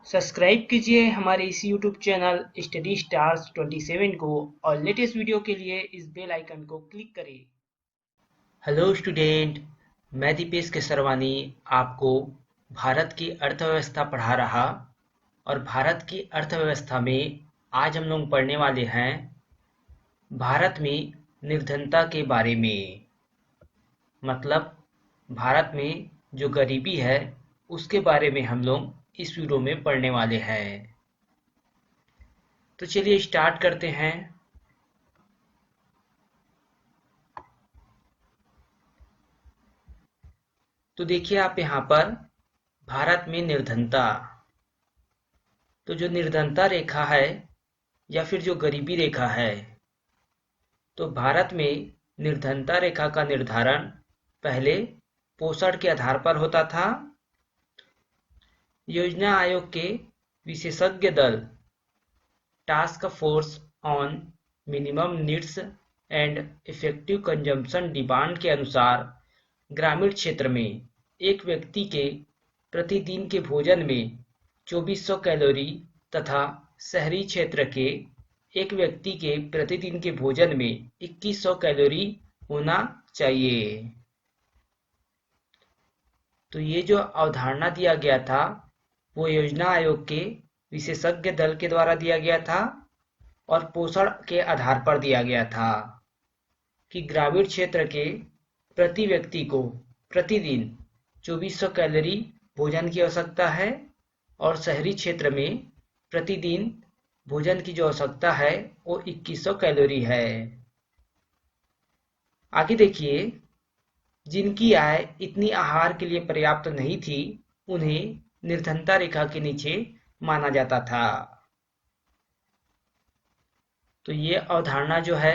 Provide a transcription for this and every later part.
Subscribe कीजिए हमारे इस यूट्यूब चैनल स्टडी स्टार्स 27 को और लेटेस्ट वीडियो के लिए इस बेल आइकन को क्लिक करें। हेलो स्टूडेंट, मैं दीपेश केसरवानी आपको भारत की अर्थव्यवस्था पढ़ा रहा और भारत की अर्थव्यवस्था में आज हम लोग पढ़ने वाले हैं भारत में निर्धनता के बारे में। मतलब भारत में जो गरीबी है उसके बारे में हम लोग इस वीडियो में पढ़ने वाले हैं। तो चलिए स्टार्ट करते हैं। तो देखिए आप यहाँ पर भारत में निर्धनता, तो जो निर्धनता रेखा है या फिर जो गरीबी रेखा है, तो भारत में निर्धनता रेखा का निर्धारण पहले पोषण के आधार पर होता था। योजना आयोग के विशेषज्ञ दल task force on minimum needs and effective consumption demand के अनुसार ग्रामीण क्षेत्र में एक व्यक्ति के प्रतिदिन के भोजन में 2400 कैलोरी तथा शहरी क्षेत्र के एक व्यक्ति के प्रतिदिन के भोजन में 2100 कैलोरी होना चाहिए। तो ये जो अवधारणा दिया गया था वो योजना आयोग के विशेषज्ञ दल के द्वारा दिया गया था और पोषण के आधार पर दिया गया था कि ग्रामीण क्षेत्र के प्रति व्यक्ति को प्रतिदिन 2400 कैलोरी भोजन की आवश्यकता है और शहरी क्षेत्र में प्रतिदिन भोजन की जो आवश्यकता है वो 2100 कैलोरी है। आगे देखिए, जिनकी आय इतनी आहार के लिए पर्याप्त नहीं थी उन्हें निर्धनता रेखा के नीचे माना जाता था। तो ये अवधारणा जो है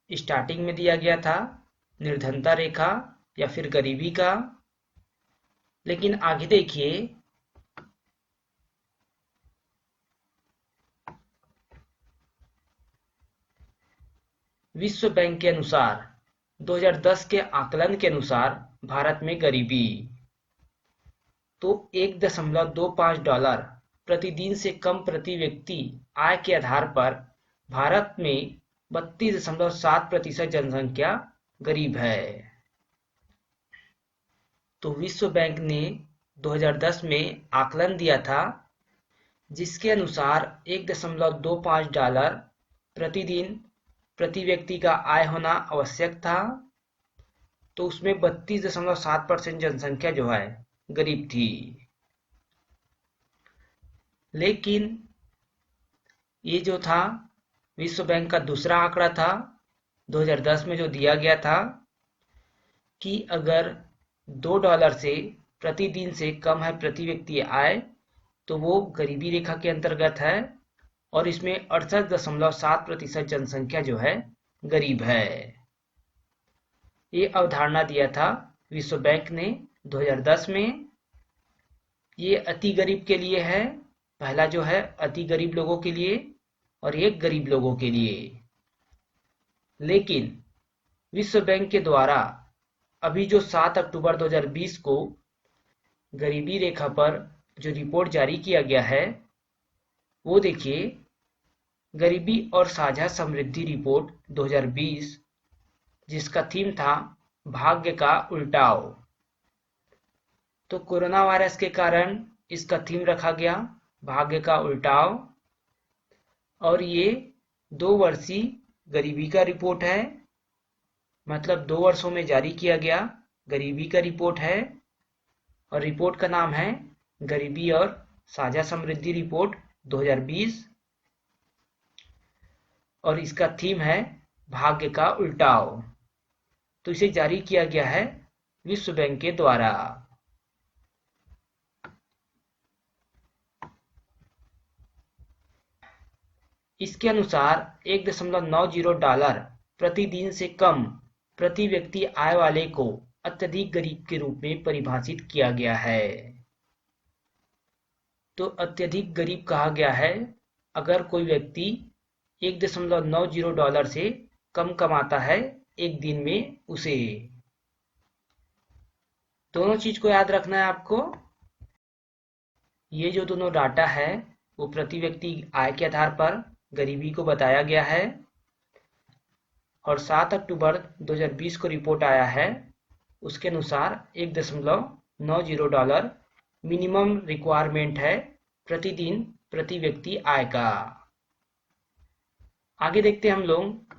स्टार्टिंग में दिया गया था निर्धनता रेखा या फिर गरीबी का। लेकिन आगे देखिए, विश्व बैंक के अनुसार 2010 के आकलन के अनुसार भारत में गरीबी तो $1.25 प्रतिदिन से कम प्रति व्यक्ति आय के आधार पर भारत में 32.7% जनसंख्या गरीब है। तो विश्व बैंक ने 2010 में आकलन दिया था जिसके अनुसार $1.25 प्रतिदिन प्रति व्यक्ति का आय होना आवश्यक था। तो उसमें 32.7% जनसंख्या जो है गरीब थी। लेकिन ये जो था विश्व बैंक का दूसरा आंकड़ा था 2010 में जो दिया गया था कि अगर $2 से प्रतिदिन से कम है प्रति व्यक्ति आय तो वो गरीबी रेखा के अंतर्गत है और इसमें 68.7% जनसंख्या जो है गरीब है। ये अवधारणा दिया था विश्व बैंक ने 2010 में। ये अति गरीब के लिए है, पहला जो है अति गरीब लोगों के लिए और ये गरीब लोगों के लिए। लेकिन विश्व बैंक के द्वारा अभी जो 7 अक्टूबर 2020 को गरीबी रेखा पर जो रिपोर्ट जारी किया गया है वो देखिए, गरीबी और साझा समृद्धि रिपोर्ट 2020, जिसका थीम था भाग्य का उल्टाव। तो कोरोना वायरस के कारण इसका थीम रखा गया भाग्य का उल्टाव और ये 2 वर्षीय गरीबी का रिपोर्ट है। मतलब 2 वर्षों में जारी किया गया गरीबी का रिपोर्ट है और रिपोर्ट का नाम है गरीबी और साझा समृद्धि रिपोर्ट 2020 और इसका थीम है भाग्य का उल्टाव। तो इसे जारी किया गया है विश्व बैंक के द्वारा। इसके अनुसार $1.90 प्रतिदिन से कम प्रति व्यक्ति आय वाले को अत्यधिक गरीब के रूप में परिभाषित किया गया है। तो अत्यधिक गरीब कहा गया है अगर कोई व्यक्ति $1.90 से कम कमाता है एक दिन में उसे। दोनों चीज को याद रखना है आपको। ये जो दोनों डाटा है वो प्रति व्यक्ति आय के आधार पर गरीबी को बताया गया है और 7 अक्टूबर 2020 को रिपोर्ट आया है उसके अनुसार $1.90 मिनिमम रिक्वायरमेंट है प्रतिदिन प्रति व्यक्ति आय का। आगे देखते हैं हम लोग।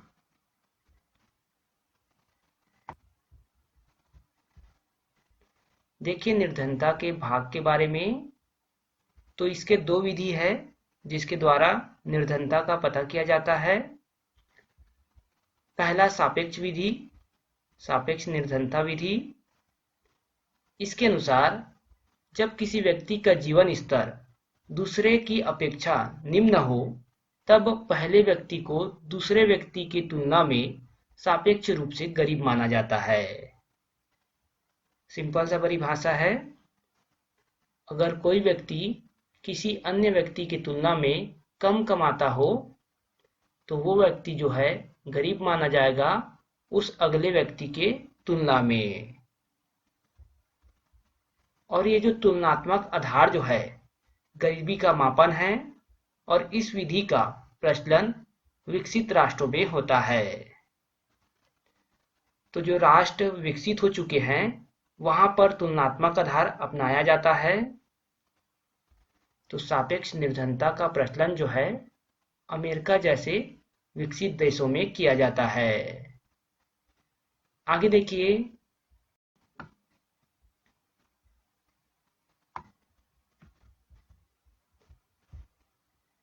देखिए निर्धनता के भाग के बारे में। तो इसके दो विधि है जिसके द्वारा निर्धनता का पता किया जाता है। पहला सापेक्ष विधि, सापेक्ष निर्धनता विधि। इसके अनुसार जब किसी व्यक्ति का जीवन स्तर दूसरे की अपेक्षा निम्न हो तब पहले व्यक्ति को दूसरे व्यक्ति की तुलना में सापेक्ष रूप से गरीब माना जाता है। सिंपल सा परिभाषा है, अगर कोई व्यक्ति किसी अन्य व्यक्ति की तुलना में कम कमाता हो तो वो व्यक्ति जो है गरीब माना जाएगा उस अगले व्यक्ति के तुलना में। और ये जो तुलनात्मक आधार जो है गरीबी का मापन है और इस विधि का प्रचलन विकसित राष्ट्रों में होता है। तो जो राष्ट्र विकसित हो चुके हैं वहां पर तुलनात्मक आधार अपनाया जाता है। तो सापेक्ष निर्धनता का प्रचलन जो है अमेरिका जैसे विकसित देशों में किया जाता है। आगे देखिए।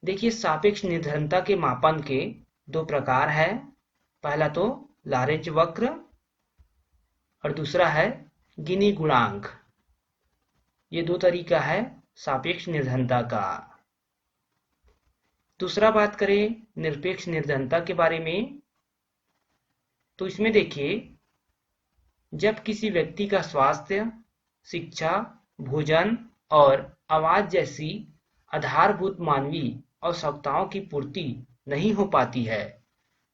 देखिए सापेक्ष निर्धनता के मापन के दो प्रकार है। पहला तो लॉरेंज वक्र और दूसरा है गिनी गुणांक। ये दो तरीका है सापेक्ष निर्धनता का। दूसरा बात करें निरपेक्ष निर्धनता के बारे में। तो इसमें देखिए जब किसी व्यक्ति का स्वास्थ्य, शिक्षा, भोजन और आवास जैसी आधारभूत मानवीय आवश्यकताओं की पूर्ति नहीं हो पाती है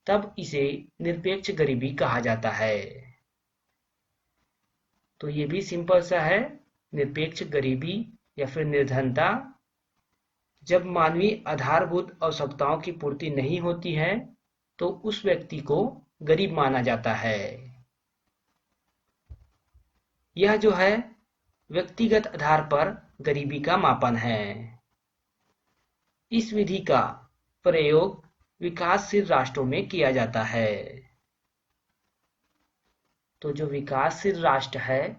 तब इसे निरपेक्ष गरीबी कहा जाता है। तो ये भी सिंपल सा है, निरपेक्ष गरीबी या फिर निर्धनता जब मानवीय आधारभूत आवश्यकताओं की पूर्ति नहीं होती है तो उस व्यक्ति को गरीब माना जाता है। यह जो है व्यक्तिगत आधार पर गरीबी का मापन है। इस विधि का प्रयोग विकासशील राष्ट्रों में किया जाता है। तो जो विकासशील राष्ट्र है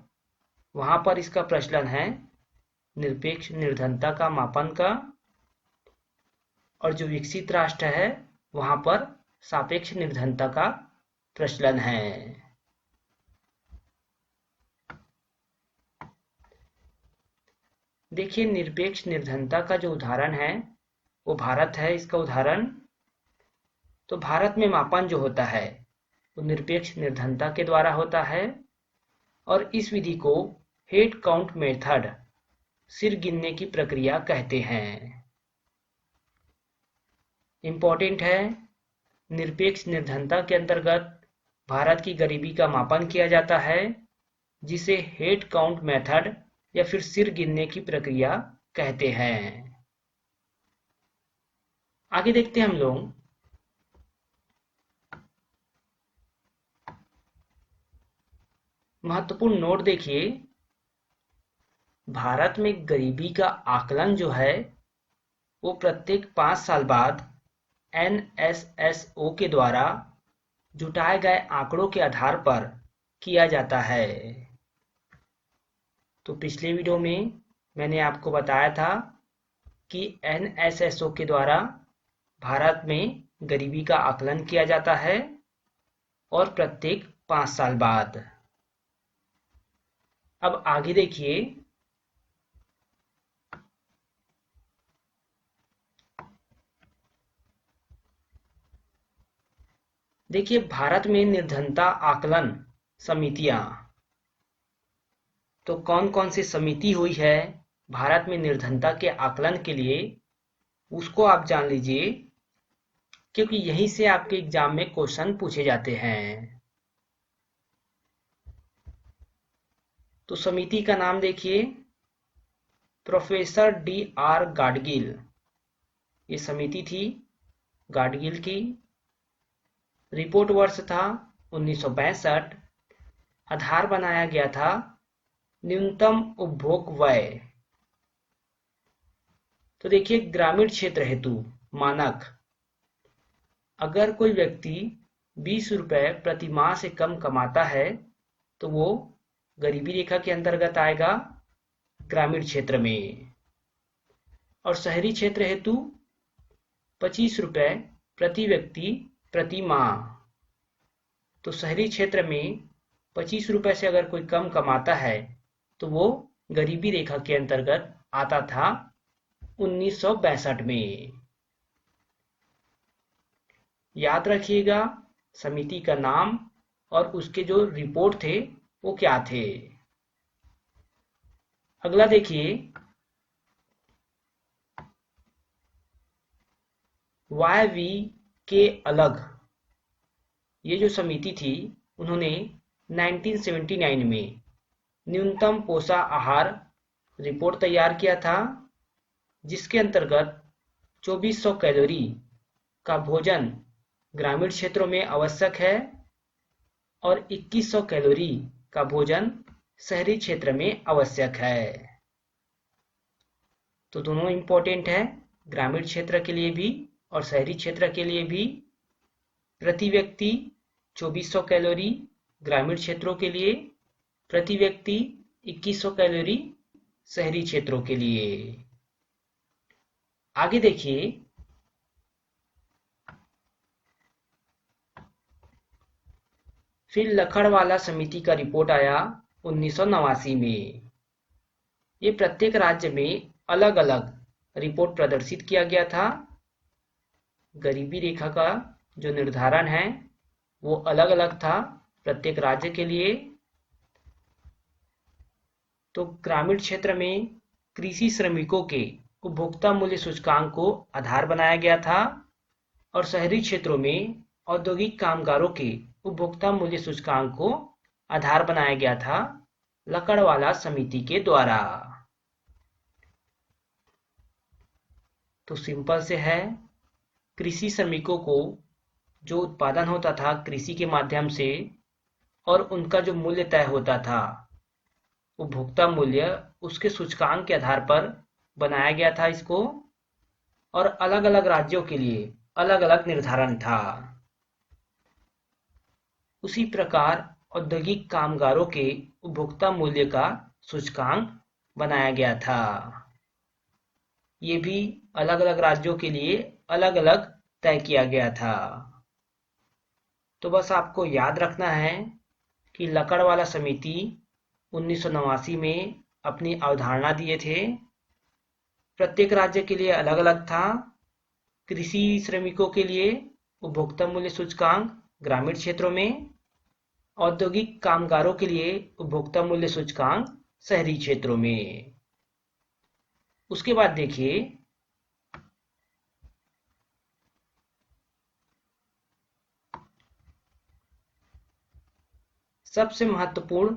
वहां पर इसका प्रचलन है निरपेक्ष निर्धनता का मापन का और जो विकसित राष्ट्र है वहां पर सापेक्ष निर्धनता का प्रचलन है। देखिए निरपेक्ष निर्धनता का जो उदाहरण है वो भारत है। इसका उदाहरण तो भारत में मापन जो होता है वो निरपेक्ष निर्धनता के द्वारा होता है और इस विधि को हेड काउंट मेथड, सिर गिनने की प्रक्रिया कहते हैं। इंपॉर्टेंट है, निरपेक्ष निर्धनता के अंतर्गत भारत की गरीबी का मापन किया जाता है जिसे हेड काउंट मेथड या फिर सिर गिनने की प्रक्रिया कहते हैं। आगे देखते हैं हम लोग। महत्वपूर्ण नोट देखिए, भारत में गरीबी का आकलन जो है वो प्रत्येक 5 साल बाद NSSO के द्वारा जुटाए गए आंकड़ों के आधार पर किया जाता है। तो पिछले वीडियो में मैंने आपको बताया था कि NSSO के द्वारा भारत में गरीबी का आकलन किया जाता है और प्रत्येक 5 साल बाद। अब आगे देखिए। देखिए भारत में निर्धनता आकलन समितियां, तो कौन कौन सी समिति हुई है भारत में निर्धनता के आकलन के लिए उसको आप जान लीजिए, क्योंकि यहीं से आपके एग्जाम में क्वेश्चन पूछे जाते हैं। तो समिति का नाम देखिए, प्रोफेसर D.R. गाडगिल, ये समिति थी गाडगिल की। रिपोर्ट वर्ष था 1962। आधार बनाया गया था न्यूनतम उपभोग व्यय। तो देखिए, ग्रामीण क्षेत्र हेतु मानक, अगर कोई व्यक्ति 20 रुपए प्रति माह से कम कमाता है तो वो गरीबी रेखा के अंतर्गत आएगा ग्रामीण क्षेत्र में। और शहरी क्षेत्र हेतु 25 रुपए प्रति व्यक्ति प्रति माह। तो शहरी क्षेत्र में 25 रुपए से अगर कोई कम कमाता है तो वो गरीबी रेखा के अंतर्गत आता था 1962 में। याद रखिएगा समिति का नाम और उसके जो रिपोर्ट थे वो क्या थे। अगला देखिए, YV के अलग, ये जो समिति थी उन्होंने 1979 में न्यूनतम पोषक आहार रिपोर्ट तैयार किया था, जिसके अंतर्गत 2400 कैलोरी का भोजन ग्रामीण क्षेत्रों में आवश्यक है और 2100 कैलोरी का भोजन शहरी क्षेत्र में आवश्यक है। तो दोनों इंपॉर्टेंट है, ग्रामीण क्षेत्र के लिए भी और शहरी क्षेत्र के लिए भी। प्रति व्यक्ति 2400 कैलोरी ग्रामीण क्षेत्रों के लिए, प्रति व्यक्ति 2100 कैलोरी शहरी क्षेत्रों के लिए। आगे देखिए, फिर लखड़वाला समिति का रिपोर्ट आया 1989 में। ये प्रत्येक राज्य में अलग अलग रिपोर्ट प्रदर्शित किया गया था। गरीबी रेखा का जो निर्धारण है वो अलग अलग था प्रत्येक राज्य के लिए। तो ग्रामीण क्षेत्र में कृषि श्रमिकों के उपभोक्ता मूल्य सूचकांक को आधार बनाया गया था और शहरी क्षेत्रों में औद्योगिक कामगारों के उपभोक्ता मूल्य सूचकांक को आधार बनाया गया था लकड़वाला समिति के द्वारा। तो सिंपल से है, कृषि श्रमिकों को जो उत्पादन होता था कृषि के माध्यम से और उनका जो मूल्य तय होता था उपभोक्ता मूल्य, उसके सूचकांक के आधार पर बनाया गया था इसको, और अलग अलग राज्यों के लिए अलग अलग निर्धारण था। उसी प्रकार औद्योगिक कामगारों के उपभोक्ता मूल्य का सूचकांक बनाया गया था। ये भी अलग अलग राज्यों के लिए अलग अलग तय किया गया था। तो बस आपको याद रखना है कि लकड़वाला समिति 1989 में अपनी अवधारणा दिए थे। प्रत्येक राज्य के लिए अलग अलग था। कृषि श्रमिकों के लिए उपभोक्ता मूल्य सूचकांक ग्रामीण क्षेत्रों में, औद्योगिक कामगारों के लिए उपभोक्ता मूल्य सूचकांक शहरी क्षेत्रों में। उसके बाद देखिए, सबसे महत्वपूर्ण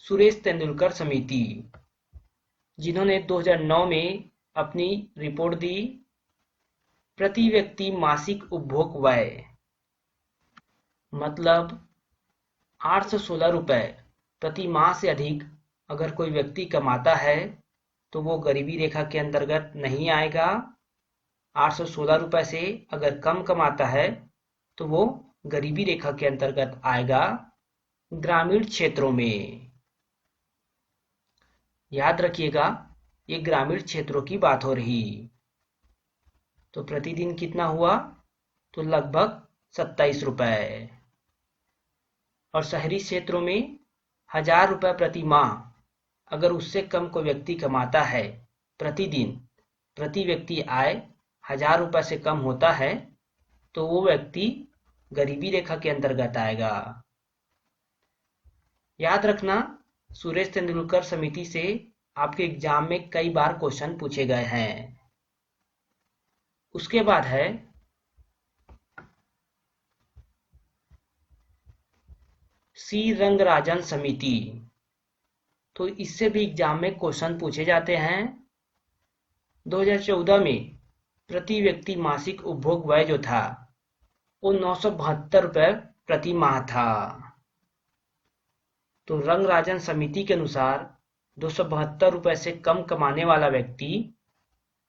सुरेश तेंदुलकर समिति, जिन्होंने 2009 में अपनी रिपोर्ट दी। प्रति व्यक्ति मासिक उपभोग व्यय, मतलब 816 रुपए प्रति माह से अधिक अगर कोई व्यक्ति कमाता है तो वो गरीबी रेखा के अंतर्गत नहीं आएगा। 816 रुपए से अगर कम कमाता है तो वो गरीबी रेखा के अंतर्गत आएगा ग्रामीण क्षेत्रों में। याद रखिएगा, ये ग्रामीण क्षेत्रों की बात हो रही। तो प्रतिदिन कितना हुआ? तो लगभग 27 रुपए। और शहरी क्षेत्रों में 1000 रुपए प्रति माह अगर उससे कम कोई व्यक्ति कमाता है, प्रतिदिन प्रति व्यक्ति आय 1000 रुपए से कम होता है तो वो व्यक्ति गरीबी रेखा के अंतर्गत आएगा। याद रखना, सुरेश तेंदुलकर समिति से आपके एग्जाम में कई बार क्वेश्चन पूछे गए हैं। उसके बाद है सी रंगराजन समिति। तो इससे भी एग्जाम में क्वेश्चन पूछे जाते हैं। 2014 में प्रति व्यक्ति मासिक उपभोग व्यय जो था वो 972 रुपये प्रति माह था। तो रंगराजन समिति के अनुसार 272 रुपये से कम कमाने वाला व्यक्ति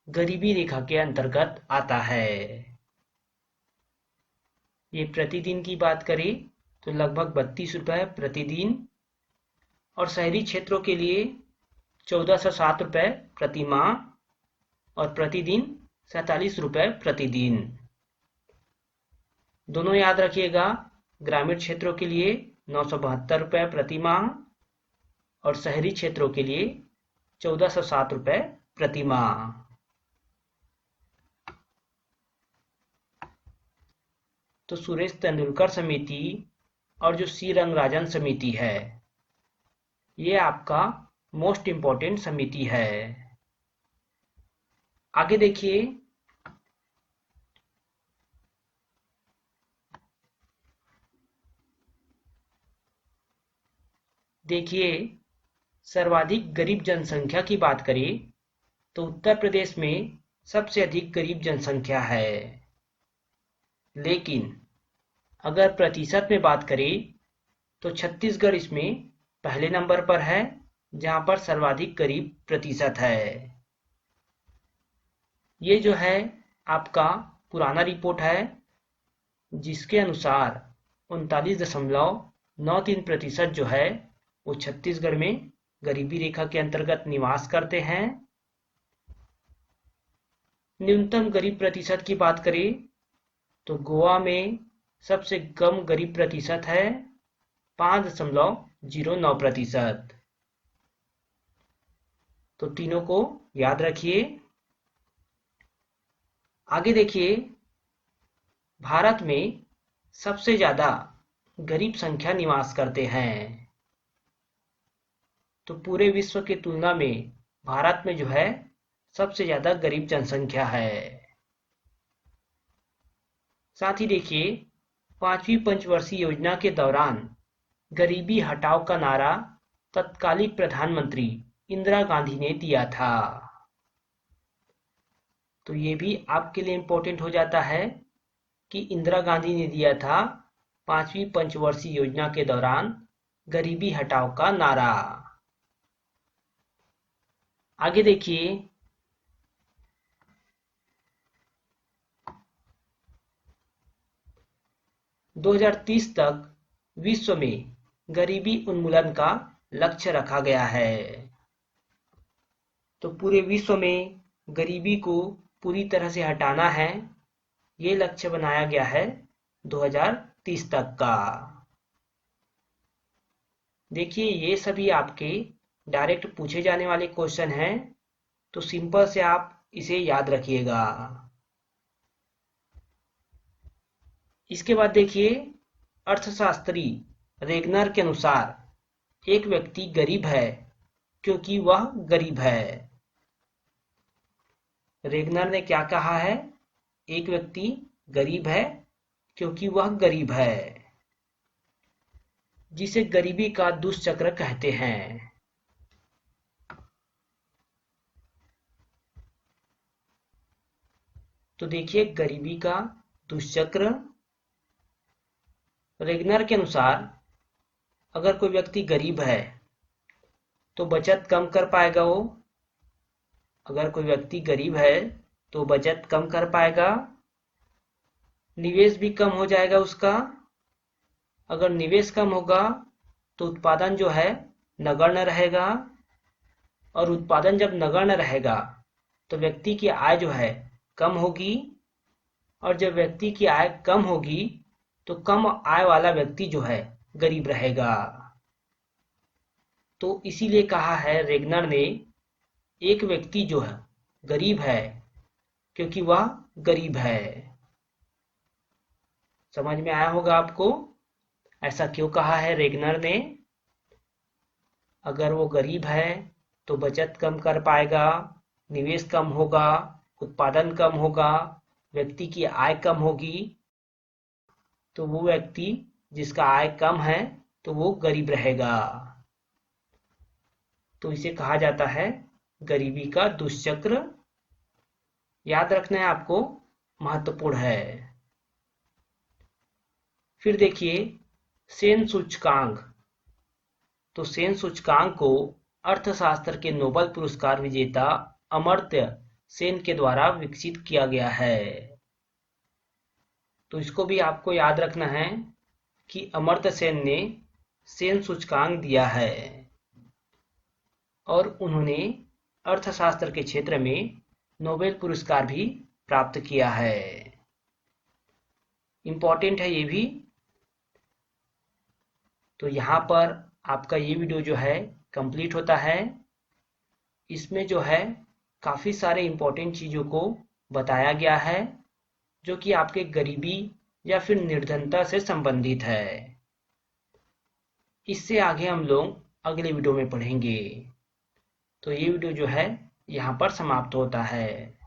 गरीबी रेखा के अंतर्गत आता है। ये प्रतिदिन की बात करें तो लगभग 32 रुपये प्रतिदिन, और शहरी क्षेत्रों के लिए 1407 रुपये प्रति माह और प्रतिदिन 47 रुपये प्रतिदिन। दोनों याद रखिएगा, ग्रामीण क्षेत्रों के लिए 972 रुपये प्रति माह और शहरी क्षेत्रों के लिए 1407 रुपये प्रति माह। तो सुरेश तेंदुलकर समिति और जो सी रंगराजन समिति है, ये आपका मोस्ट इम्पोर्टेंट समिति है। आगे देखिए, सर्वाधिक गरीब जनसंख्या की बात करें तो उत्तर प्रदेश में सबसे अधिक गरीब जनसंख्या है, लेकिन अगर प्रतिशत में बात करें तो छत्तीसगढ़ इसमें पहले नंबर पर है, जहां पर सर्वाधिक गरीब प्रतिशत है। ये जो है आपका पुराना रिपोर्ट है, जिसके अनुसार 39.93% जो है वो छत्तीसगढ़ में गरीबी रेखा के अंतर्गत निवास करते हैं। न्यूनतम गरीब प्रतिशत की बात करें तो गोवा में सबसे कम गरीब प्रतिशत है 5.09%। तो तीनों को याद रखिए। आगे देखिए, भारत में सबसे ज्यादा गरीब संख्या निवास करते हैं। तो पूरे विश्व की तुलना में भारत में जो है सबसे ज्यादा गरीब जनसंख्या है। साथ ही देखिए, 5वीं पंचवर्षीय योजना के दौरान गरीबी हटाओ का नारा तत्कालीन प्रधानमंत्री इंदिरा गांधी ने दिया था। तो ये भी आपके लिए इम्पोर्टेंट हो जाता है कि इंदिरा गांधी ने दिया था 5वीं पंचवर्षीय योजना के दौरान गरीबी हटाओ का नारा। आगे देखिए, - 2030 तक विश्व में गरीबी उन्मूलन का लक्ष्य रखा गया है। तो पूरे विश्व में गरीबी को पूरी तरह से हटाना है, ये लक्ष्य बनाया गया है 2030 तक का। देखिए, ये सभी आपके डायरेक्ट पूछे जाने वाले क्वेश्चन हैं, तो सिंपल से आप इसे याद रखिएगा। इसके बाद देखिए, अर्थशास्त्री रेगनर के अनुसार एक व्यक्ति गरीब है क्योंकि वह गरीब है। रेगनर ने क्या कहा है? एक व्यक्ति गरीब है क्योंकि वह गरीब है, जिसे गरीबी का दुष्चक्र कहते हैं। तो देखिए, गरीबी का दुष्चक्र, रेगनर के अनुसार अगर कोई व्यक्ति गरीब है तो बचत कम कर पाएगा वो। अगर कोई व्यक्ति गरीब है तो बचत कम कर पाएगा, निवेश भी कम हो जाएगा उसका। अगर निवेश कम होगा तो उत्पादन जो है नगण्य रहेगा, और उत्पादन जब नगण्य रहेगा तो व्यक्ति की आय जो है कम होगी, और जब व्यक्ति की आय कम होगी तो कम आय वाला व्यक्ति जो है गरीब रहेगा। तो इसीलिए कहा है रेगनर ने, एक व्यक्ति जो है गरीब है क्योंकि वह गरीब है। समझ में आया होगा आपको ऐसा क्यों कहा है रेगनर ने? अगर वो गरीब है तो बचत कम कर पाएगा, निवेश कम होगा, उत्पादन कम होगा, व्यक्ति की आय कम होगी, तो वो व्यक्ति जिसका आय कम है तो वो गरीब रहेगा। तो इसे कहा जाता है गरीबी का दुष्चक्र, याद रखना है आपको, महत्वपूर्ण है। फिर देखिए सेन सूचकांक। तो सेन सूचकांक को अर्थशास्त्र के नोबेल पुरस्कार विजेता अमर्त्य सेन के द्वारा विकसित किया गया है। तो इसको भी आपको याद रखना है कि अमर्त्य सेन ने सेन सूचकांक दिया है और उन्होंने अर्थशास्त्र के क्षेत्र में नोबेल पुरस्कार भी प्राप्त किया है। इम्पोर्टेंट है ये भी। तो यहाँ पर आपका ये वीडियो जो है कंप्लीट होता है। इसमें जो है काफ़ी सारे इम्पोर्टेंट चीज़ों को बताया गया है जो कि आपके गरीबी या फिर निर्धनता से संबंधित है। इससे आगे हम लोग अगले वीडियो में पढ़ेंगे। तो ये वीडियो जो है यहाँ पर समाप्त होता है।